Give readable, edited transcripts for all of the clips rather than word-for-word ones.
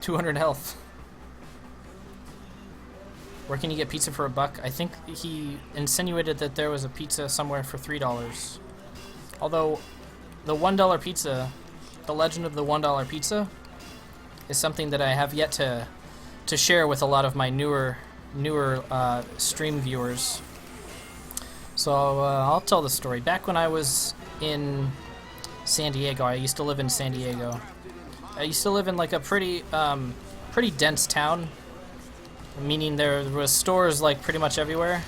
200 health. Where can you get pizza for $1? I think he insinuated that there was a pizza somewhere for $3. Although, the $1 pizza, the legend of the $1 pizza, is something that I have yet to share with a lot of my newer stream viewers. So I'll tell the story. Back when I was in San Diego, I used to live in San Diego. I used to live in like a pretty dense town, meaning there was stores like pretty much everywhere.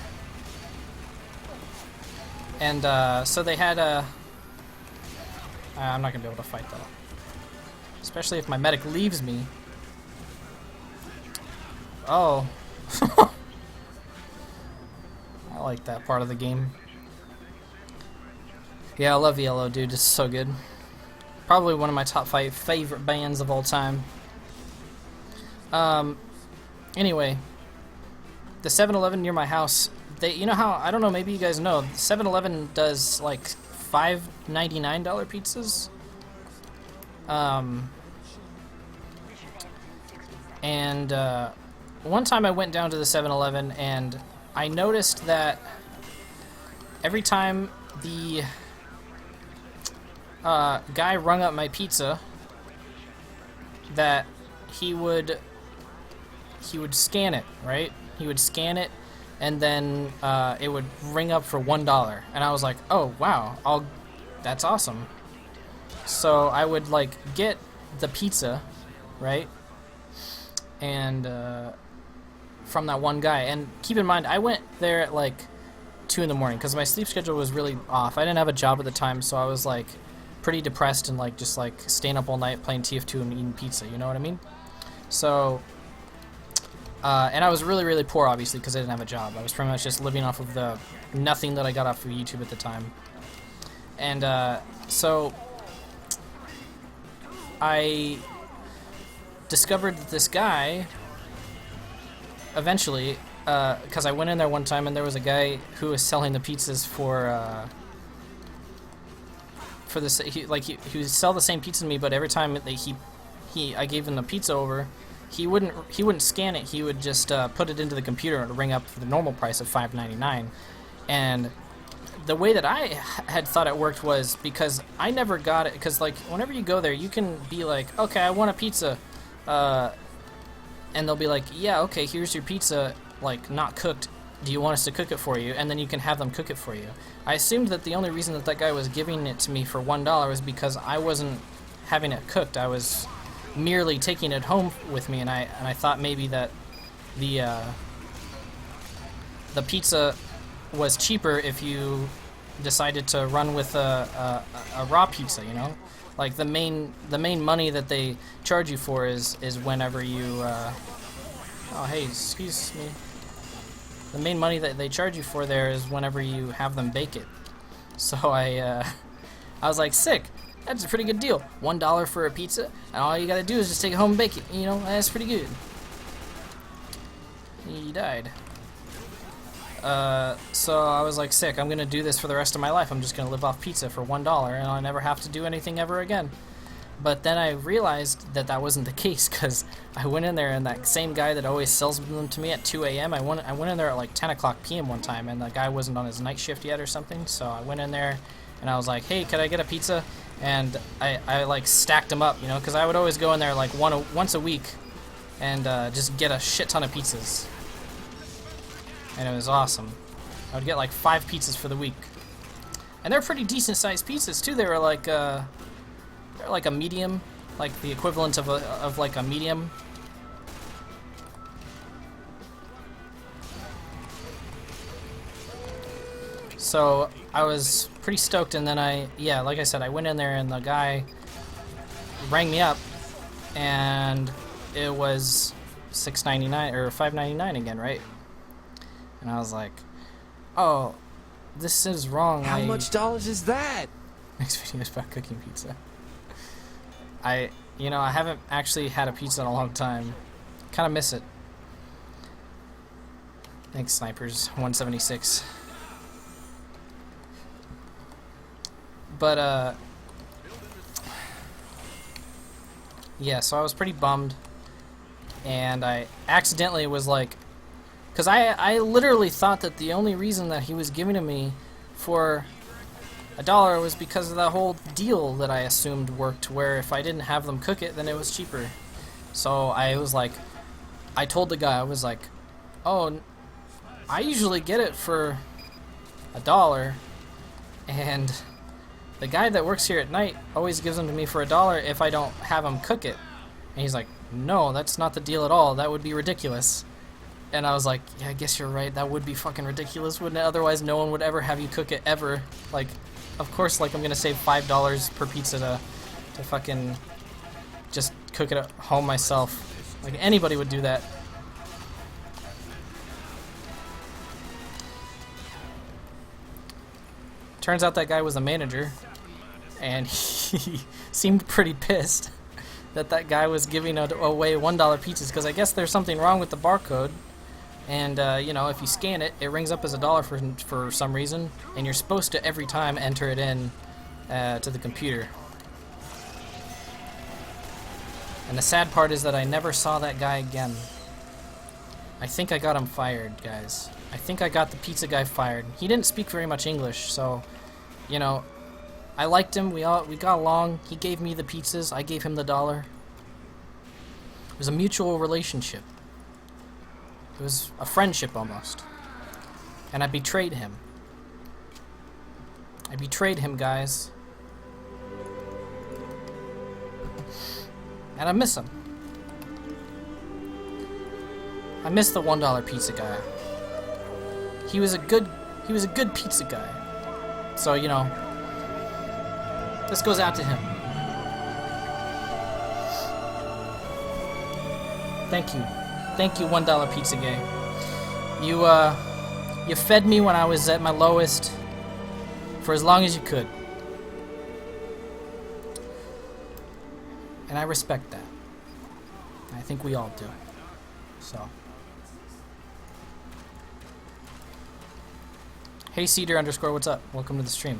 And so they had a... I'm not gonna be able to fight though. Especially if my medic leaves me. Oh. I like that part of the game. Yeah, I love Yellow, dude. It's so good. Probably one of my top 5 favorite bands of all time. Anyway, the 7-Eleven near my house, you know how, I don't know, maybe you guys know, 7-Eleven does like $5.99 pizzas. One time I went down to the 7-Eleven and I noticed that every time the guy rung up my pizza, that he would scan it, right? He would scan it, and then it would ring up for $1. And I was like, oh wow, that's awesome. So I would like get the pizza, right? And from that one guy. And keep in mind, I went there at like 2 in the morning because my sleep schedule was really off. I didn't have a job at the time, so I was like pretty depressed and like just like staying up all night playing TF2 and eating pizza, you know what I mean? So and I was really, really poor, obviously, because I didn't have a job. I was pretty much just living off of the nothing that I got off of YouTube at the time. And so I discovered that this guy, eventually, because I went in there one time and there was a guy who was selling the pizzas he would sell the same pizza to me, but every time I gave him the pizza over, he wouldn't scan it. He would just put it into the computer and ring up for the normal price of $5.99. And the way that I had thought it worked was because I never got it. Because like whenever you go there, you can be like, okay, I want a pizza, and they'll be like, yeah, okay, here's your pizza, like not cooked. Do you want us to cook it for you? And then you can have them cook it for you. I assumed that the only reason that guy was giving it to me for $1 was because I wasn't having it cooked. I was merely taking it home with me, and I thought maybe that the pizza was cheaper if you decided to run with a raw pizza, you know? Like the main money that they charge you for is whenever you oh hey, excuse me. The main money that they charge you for there is whenever you have them bake it. So I was like, sick. That's a pretty good deal. $1 for a pizza, and all you gotta do is just take it home and bake it. You know, that's pretty good. He died. So I was like, sick. I'm gonna do this for the rest of my life. I'm just gonna live off pizza for $1, and I'll never have to do anything ever again. But then I realized that wasn't the case, because I went in there, and that same guy that always sells them to me at 2 a.m., I went in there at like 10 o'clock p.m. one time, and the guy wasn't on his night shift yet or something, so I went in there, and I was like, hey, could I get a pizza? And I like stacked them up, you know, because I would always go in there like once a week and just get a shit ton of pizzas. And it was awesome. I would get like 5 pizzas for the week. And they're pretty decent sized pizzas too. They were like they're like a medium, like the equivalent of like a medium. So I was pretty stoked, and then like I said, I went in there and the guy rang me up, and it was $6.99 or $5.99 again, right? And I was like, oh, this is wrong. How much dollars is that? Next video is about cooking pizza. I haven't actually had a pizza in a long time. Kind of miss it. Thanks, Snipers 176. But yeah, so I was pretty bummed and I accidentally was like, because I literally thought that the only reason that he was giving to me for $1 was because of that whole deal that I assumed worked, where if I didn't have them cook it, then it was cheaper. So I was like, I told the guy, I was like, oh, I usually get it for $1, and the guy that works here at night always gives them to me for $1 if I don't have him cook it. And he's like, no, that's not the deal at all. That would be ridiculous. And I was like, yeah, I guess you're right. That would be fucking ridiculous, wouldn't it? Otherwise, no one would ever have you cook it, ever. Like, of course, like, I'm gonna save $5 per pizza to fucking just cook it at home myself. Like, anybody would do that. Turns out that guy was a manager, and he seemed pretty pissed that that guy was giving away $1 pizzas, because I guess there's something wrong with the barcode. And, you know, if you scan it, it rings up as $1 for some reason, and you're supposed to every time enter it in to the computer. And the sad part is that I never saw that guy again. I think I got him fired, guys. I think I got the pizza guy fired. He didn't speak very much English, so, you know, I liked him. We got along. He gave me the pizzas. I gave him the $1. It was a mutual relationship. It was a friendship almost. And I betrayed him. I betrayed him, guys. And I miss him. I miss the $1 pizza guy. He was a good pizza guy. So, you know, this goes out to him. Thank you. Thank you, $1 pizza guy. You fed me when I was at my lowest for as long as you could. And I respect that. I think we all do. So. Hey Cedar_, what's up? Welcome to the stream.